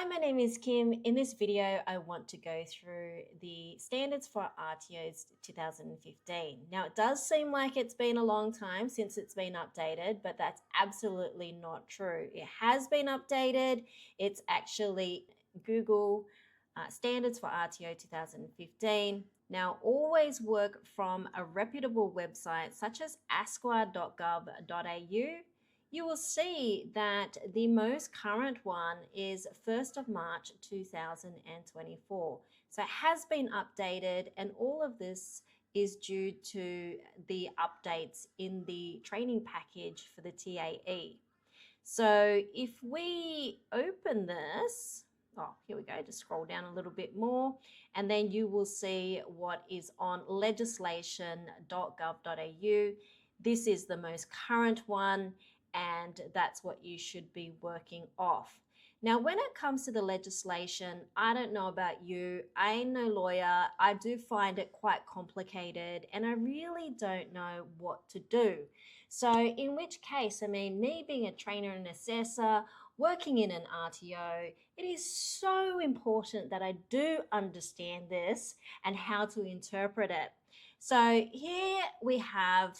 Hi, my name is Kim. In this video, I want to go through the standards for RTOs 2015. Now, it does seem like it's been a long time since it's been updated, but that's absolutely not true. It has been updated. It's actually Google standards for RTO 2015. Now, always work from a reputable website such as asqua.gov.au. You will see that the most current one is 1st of March 2024. So it has been updated, and all of this is due to the updates in the training package for the TAE. So if we open this, here we go, just scroll down a little bit more, and then you will see what is on legislation.gov.au. This is the most current one, and that's what you should be working off. Now, when it comes to the legislation, I don't know about you, I ain't no lawyer, I do find it quite complicated, and I really don't know what to do. So in which case, me being a trainer and assessor, working in an RTO, it is so important that I do understand this and how to interpret it. So here we have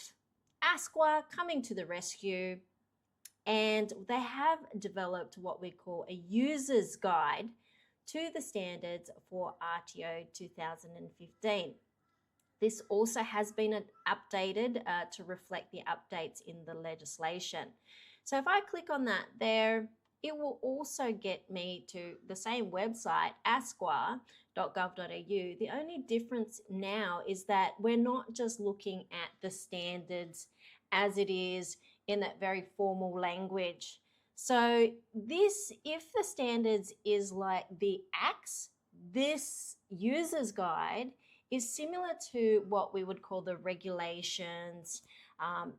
ASQA coming to the rescue, and they have developed what we call a user's guide to the standards for RTO 2015. This also has been updated to reflect the updates in the legislation. So if I click on that there, it will also get me to the same website, asqua.gov.au. The only difference now is that we're not just looking at the standards as it is in that very formal language. So this, if the standards is like the ACTS, this user's guide is similar to what we would call the regulations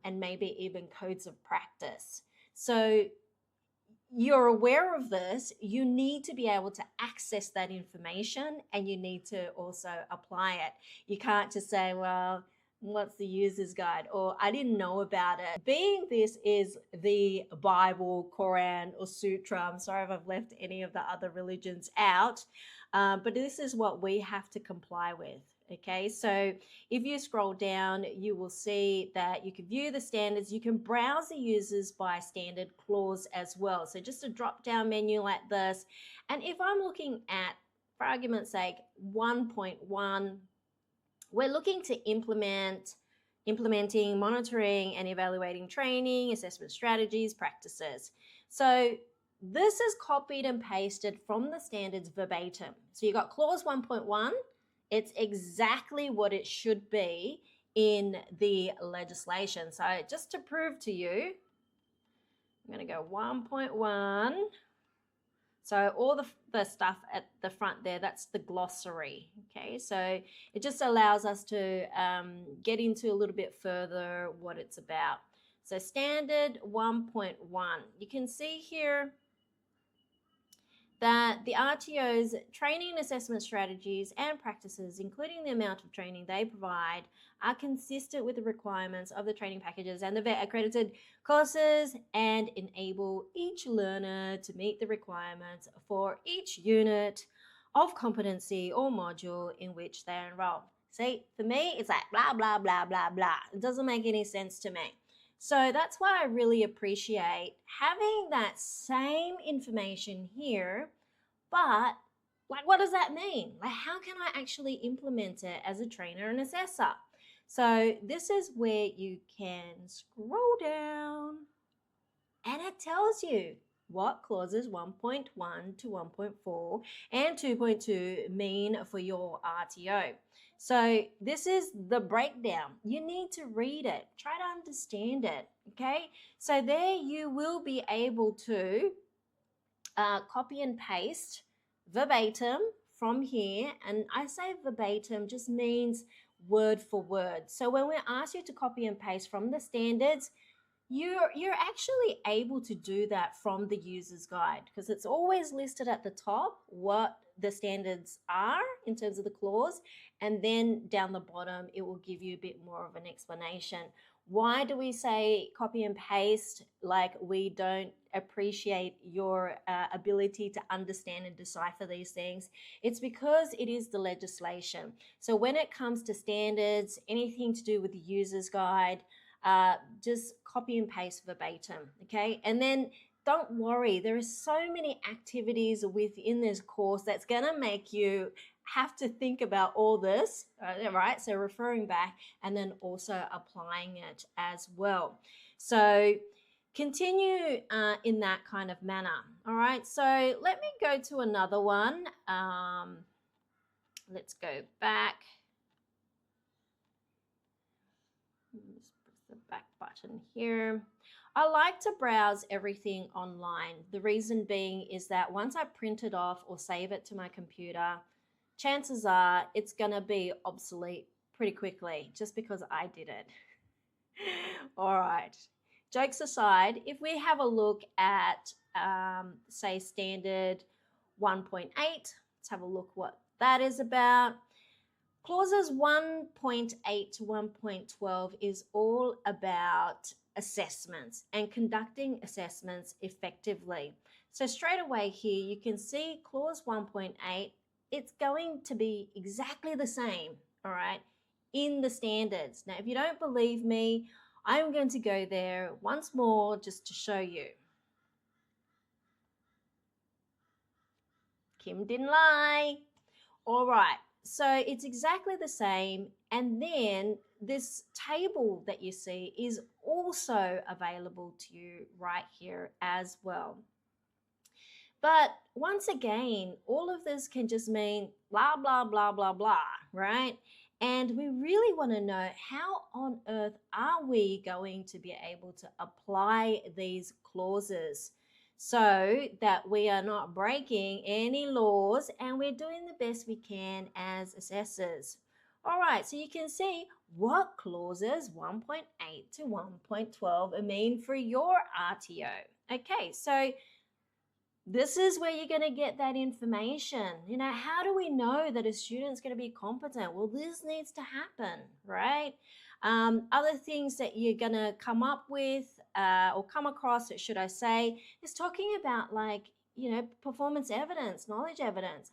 and maybe even codes of practice. So you're aware of this, you need to be able to access that information, and you need to also apply it. You can't just say, well, what's the user's guide? Or I didn't know about it. Being this is the Bible, Quran, or Sutra, I'm sorry if I've left any of the other religions out, but this is what we have to comply with. Okay, so if you scroll down, you will see that you can view the standards. You can browse the users by standard clause as well. So just a drop down menu like this. And if I'm looking at, for argument's sake, 1.1, we're looking to implementing, monitoring, and evaluating training, assessment strategies, practices. So this is copied and pasted from the standards verbatim. So you got clause 1.1. It's exactly what it should be in the legislation. So just to prove to you, I'm going to go 1.1. So all the stuff at the front there, that's the glossary. Okay, so it just allows us to get into a little bit further what it's about. So standard 1.1, you can see here that the RTO's training and assessment strategies and practices, including the amount of training they provide, are consistent with the requirements of the training packages and the VET accredited courses, and enable each learner to meet the requirements for each unit of competency or module in which they're enrolled. See, for me, it's like blah, blah, blah, blah, blah. It doesn't make any sense to me. So that's why I really appreciate having that same information here, but like, what does that mean? Like, how can I actually implement it as a trainer and assessor? So this is where you can scroll down and it tells you what clauses 1.1 to 1.4 and 2.2 mean for your RTO. So this is the breakdown. You need to read it, try to understand it, okay? So there you will be able to copy and paste verbatim from here. And I say verbatim just means word for word. So when we ask you to copy and paste from the standards, you're actually able to do that from the user's guide, because it's always listed at the top what the standards are in terms of the clause, and then down the bottom it will give you a bit more of an explanation. Why do we say copy and paste? Like we don't appreciate your ability to understand and decipher these things. It's because it is the legislation. So when it comes to standards, anything to do with the user's guide, just copy and paste verbatim, okay? And then don't worry, there are so many activities within this course that's gonna make you have to think about all this, right? So referring back and then also applying it as well. So continue in that kind of manner. All right, so let me go to another one. Let's go back. Just press the back button here. I like to browse everything online. The reason being is that once I print it off or save it to my computer, chances are it's going to be obsolete pretty quickly just because I did it. All right. Jokes aside, if we have a look at, say, standard 1.8, let's have a look what that is about. Clauses 1.8 to 1.12 is all about assessments and conducting assessments effectively. So straight away here, you can see clause 1.8, it's going to be exactly the same, all right, in the standards. Now, if you don't believe me, I'm going to go there once more just to show you. Kim didn't lie. All right, so it's exactly the same. And then this table that you see is also available to you right here as well. But once again, all of this can just mean blah, blah, blah, blah, blah, right? And we really want to know how on earth are we going to be able to apply these clauses so that we are not breaking any laws and we're doing the best we can as assessors. All right, so you can see what clauses 1.8 to 1.12 mean for your RTO. Okay, so this is where you're going to get that information. You know, how do we know that a student's going to be competent? Well, this needs to happen, right? Other things that you're going to come up with or come across, should I say, is talking about like, you know, performance evidence, knowledge evidence.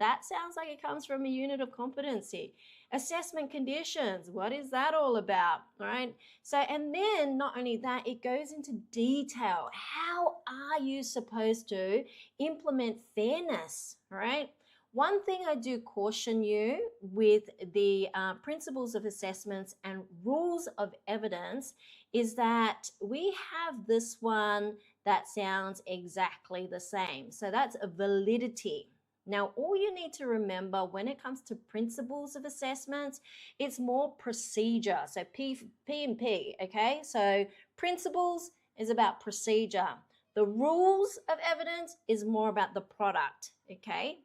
That sounds like it comes from a unit of competency. Assessment conditions, what is that all about, right? So, and then not only that, it goes into detail. How are you supposed to implement fairness, right? One thing I do caution you with the principles of assessments and rules of evidence is that we have this one that sounds exactly the same. So that's a validity. Now, all you need to remember when it comes to principles of assessments, it's more procedure. So P and P, okay? So principles is about procedure. The rules of evidence is more about the product, okay?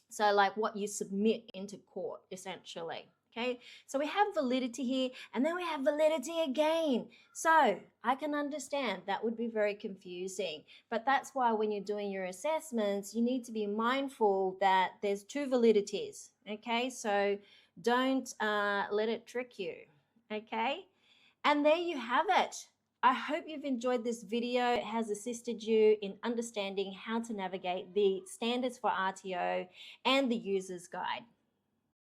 So like what you submit into court, essentially. Okay, so we have validity here and then we have validity again. So I can understand that would be very confusing, but that's why when you're doing your assessments, you need to be mindful that there's two validities. Okay, so don't let it trick you. Okay, and there you have it. I hope you've enjoyed this video. It has assisted you in understanding how to navigate the standards for RTO and the user's guide.